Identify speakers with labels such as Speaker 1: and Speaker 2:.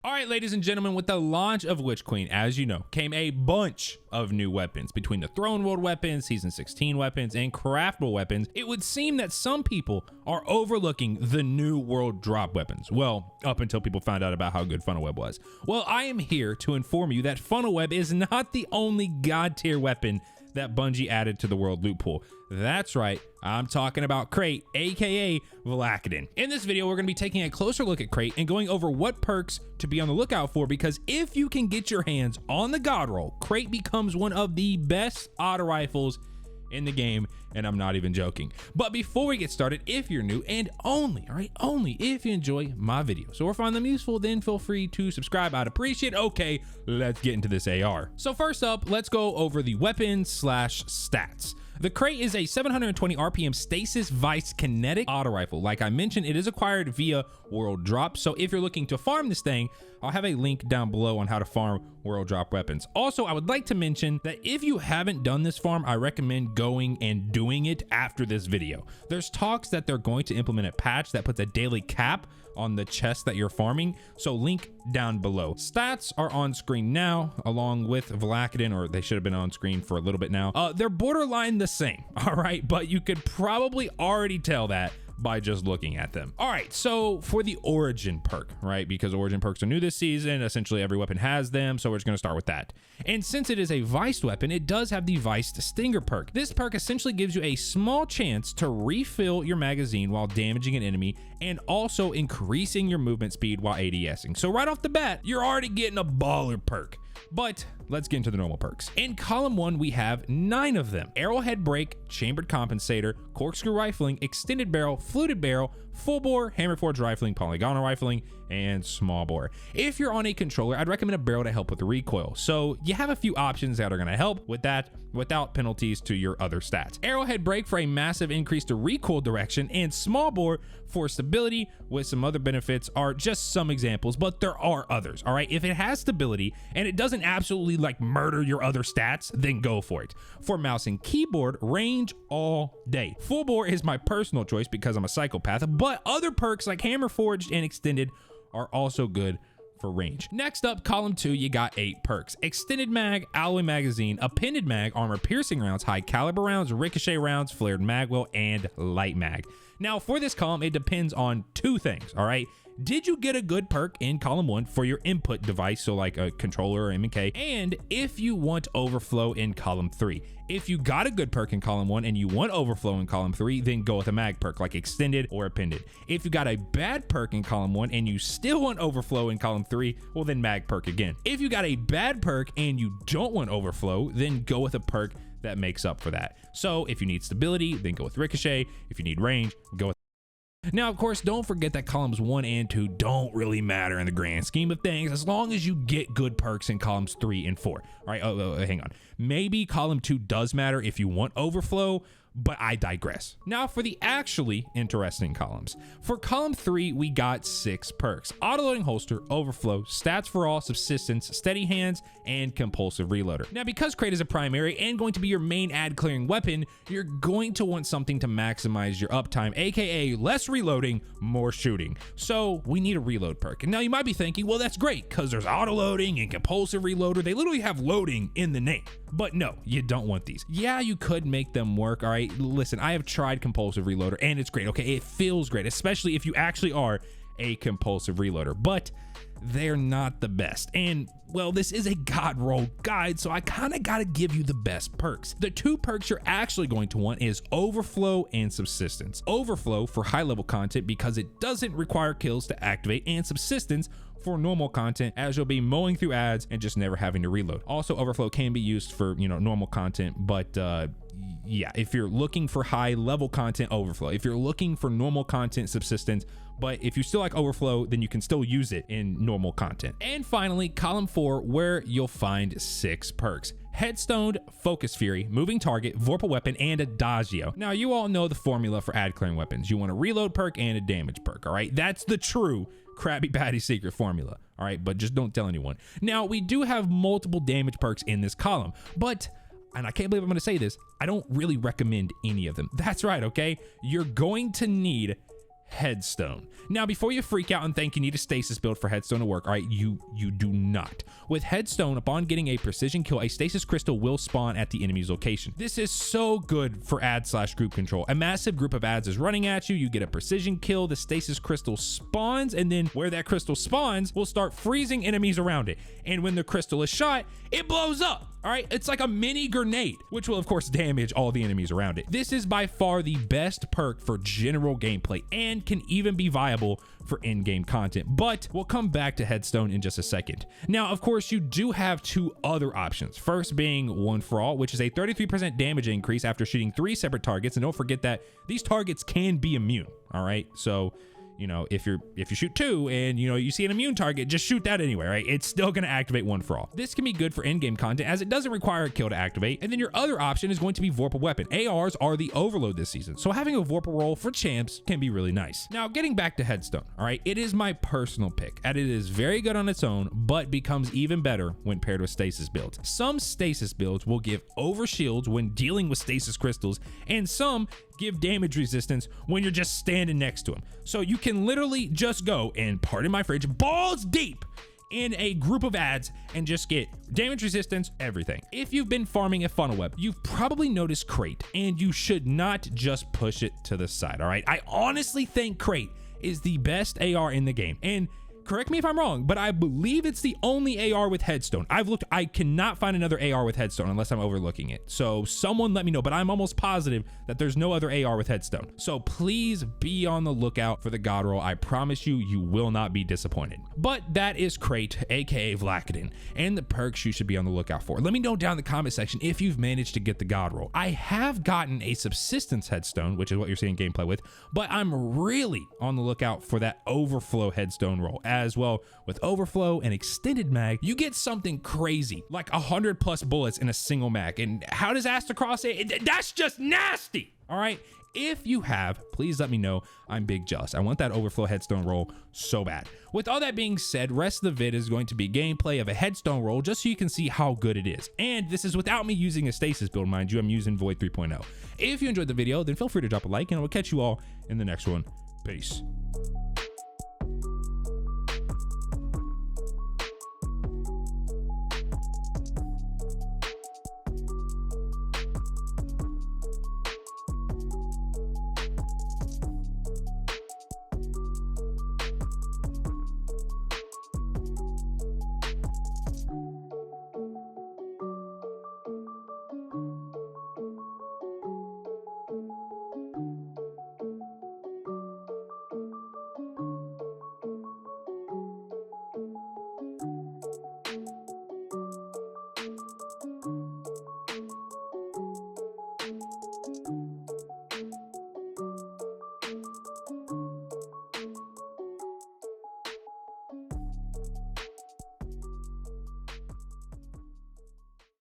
Speaker 1: All right, ladies and gentlemen, with the launch of Witch Queen, as you know, came a bunch of new weapons. Between the Throne World weapons, Season 16 weapons, and craftable weapons, it would seem that some people are overlooking the new world drop weapons. Well, up until people found out about how good Funnel Web was. Well, I am here to inform you that Funnel Web is not the only god tier weapon that Bungie added to the world loot pool. That's right, I'm talking about Krait, aka Valakadyn. In this video, we're gonna be taking a closer look at Krait and going over what perks to be on the lookout for, because if you can get your hands on the God Roll, Krait becomes one of the best auto rifles in the game, and I'm not even joking. But before we get started, if you're new, and only if you enjoy my videos or find them useful, then feel free to subscribe. I'd appreciate it. Okay, let's get into this AR. So first up, let's go over the weapons slash stats. The Krait is a 720 RPM stasis vice kinetic auto rifle. Like I mentioned, it is acquired via world drop. So if you're looking to farm this thing, I'll have a link down below on how to farm world drop weapons. Also, I would like to mention that if you haven't done this farm, I recommend going and doing it after this video. There's talks that they're going to implement a patch that puts a daily cap on the chest that you're farming, so link down below. Stats are on screen now, along with Valakadyn, or they should have been on screen for a little bit now. They're borderline the same, all right, but you could probably already tell that by just looking at them. All right, so for the origin perk, right, because origin perks are new this season, essentially every weapon has them, so we're just gonna start with that. And since it is a viced weapon, it does have the viced stinger perk. This perk essentially gives you a small chance to refill your magazine while damaging an enemy, and also increasing your movement speed while ADSing. So right off the bat, you're already getting a baller perk. But let's get into the normal perks. In column 1, we have 9 of them: arrowhead break, chambered compensator, corkscrew rifling, extended barrel, fluted barrel, full bore, hammer forged rifling, polygonal rifling, and small bore. If you're on a controller, I'd recommend a barrel to help with the recoil. So you have a few options that are gonna help with that without penalties to your other stats. Arrowhead break for a massive increase to recoil direction, and small bore for stability with some other benefits are just some examples, but there are others, all right? If it has stability and it doesn't absolutely like murder your other stats, then go for it. For mouse and keyboard, range all day. Full bore is my personal choice because I'm a psychopath, but other perks like hammer forged and extended are also good for range. Next up, column 2, you got 8 perks: extended mag, alloy magazine, appended mag, armor piercing rounds, high caliber rounds, ricochet rounds, flared magwell, and light mag. Now for this column, it depends on 2 things, all right? Did you get a good perk in column 1 for your input device, so like a controller or MK? And if you want overflow in column 3. If you got a good perk in column 1 and you want overflow in column 3, then go with a mag perk like extended or appended. If you got a bad perk in column 1 and you still want overflow in column 3, well then mag perk again. If you got a bad perk and you don't want overflow, then go with a perk that makes up for that. So if you need stability, then go with ricochet. If you need range, go with. Now, of course, don't forget that columns 1 and 2 don't really matter in the grand scheme of things, as long as you get good perks in columns 3 and 4. All right, hang on. Maybe column 2 does matter if you want overflow, but I digress. Now for the actually interesting columns. For column 3, we got 6 perks: autoloading holster, overflow, stats for all, subsistence, steady hands, and compulsive reloader. Now because Krait is a primary and going to be your main ad clearing weapon, you're going to want something to maximize your uptime, aka less reloading, more shooting. So we need a reload perk. And now you might be thinking, well, that's great because there's autoloading and compulsive reloader. They literally have loading in the name. But no, you don't want these. Yeah, you could make them work, all right? Listen, I have tried compulsive reloader and it's great, okay? It feels great, especially if you actually are a compulsive reloader, but they're not the best. And well, this is a God Roll guide, so I kind of got to give you the best perks. The 2 perks you're actually going to want is overflow and subsistence. Overflow for high level content because it doesn't require kills to activate, and subsistence for normal content, as you'll be mowing through ads and just never having to reload. Also, overflow can be used for, you know, normal content, but yeah, if you're looking for high level content, overflow. If you're looking for normal content, subsistence. But if you still like overflow, then you can still use it in normal content. And finally, column 4, where you'll find 6 perks: Headstoned, Focus Fury, Moving Target, Vorpal Weapon, and Adagio. Now, you all know the formula for ad clearing weapons. You want a reload perk and a damage perk, all right? That's the true Krabby Patty secret formula, all right? But just don't tell anyone. Now, we do have multiple damage perks in this column, but, and I can't believe I'm gonna say this, I don't really recommend any of them. That's right, okay? You're going to need Headstone. Now, before you freak out and think you need a stasis build for Headstone to work, all right, you do not. With Headstone, upon getting a precision kill, a stasis crystal will spawn at the enemy's location. This is so good for ad/group control. A massive group of ads is running at you, you get a precision kill, the stasis crystal spawns, and then where that crystal spawns will start freezing enemies around it. And when the crystal is shot, it blows up. All right, it's like a mini grenade, which will of course damage all the enemies around it. This is by far the best perk for general gameplay and can even be viable for in-game content, but we'll come back to Headstone in just a second. Now, of course, you do have two other options. First being One for All, which is a 33% damage increase after shooting 3 separate targets. And don't forget that these targets can be immune. All right, so you know, if you shoot 2 and you see an immune target, just shoot that anyway, right? It's still gonna activate One for All. This can be good for in-game content as it doesn't require a kill to activate. And then your other option is going to be Vorpal Weapon. ARs are the overload this season, so having a Vorpal roll for champs can be really nice. Now, getting back to Headstone, all right, it is my personal pick, and it is very good on its own, but becomes even better when paired with stasis builds. Some stasis builds will give over shields when dealing with stasis crystals, and some give damage resistance when you're just standing next to him. So you can literally just go and, pardon my French, balls deep in a group of ads and just get damage resistance, everything. If you've been farming a funnel web, you've probably noticed Krait, and you should not just push it to the side, all right? I honestly think Krait is the best AR in the game, and correct me if I'm wrong, but I believe it's the only AR with Headstone. I've looked, I cannot find another AR with Headstone unless I'm overlooking it. So someone let me know, but I'm almost positive that there's no other AR with Headstone. So please be on the lookout for the God Roll. I promise you, you will not be disappointed. But that is Krait, aka Valakadyn, and the perks you should be on the lookout for. Let me know down in the comment section if you've managed to get the God Roll. I have gotten a subsistence Headstone, which is what you're seeing gameplay with, but I'm really on the lookout for that overflow Headstone roll. As well, with overflow and extended mag, you get something crazy like 100+ bullets in a single mag. And how does Astacross say it? That's just nasty. All right, if you have, please let me know. I'm big jealous. I want that overflow Headstone roll so bad. With all that being said, rest of the vid is going to be gameplay of a Headstone roll just so you can see how good it is. And this is without me using a stasis build, mind you. I'm using Void 3.0. If you enjoyed the video, then feel free to drop a like, and I will catch you all in the next one. Peace.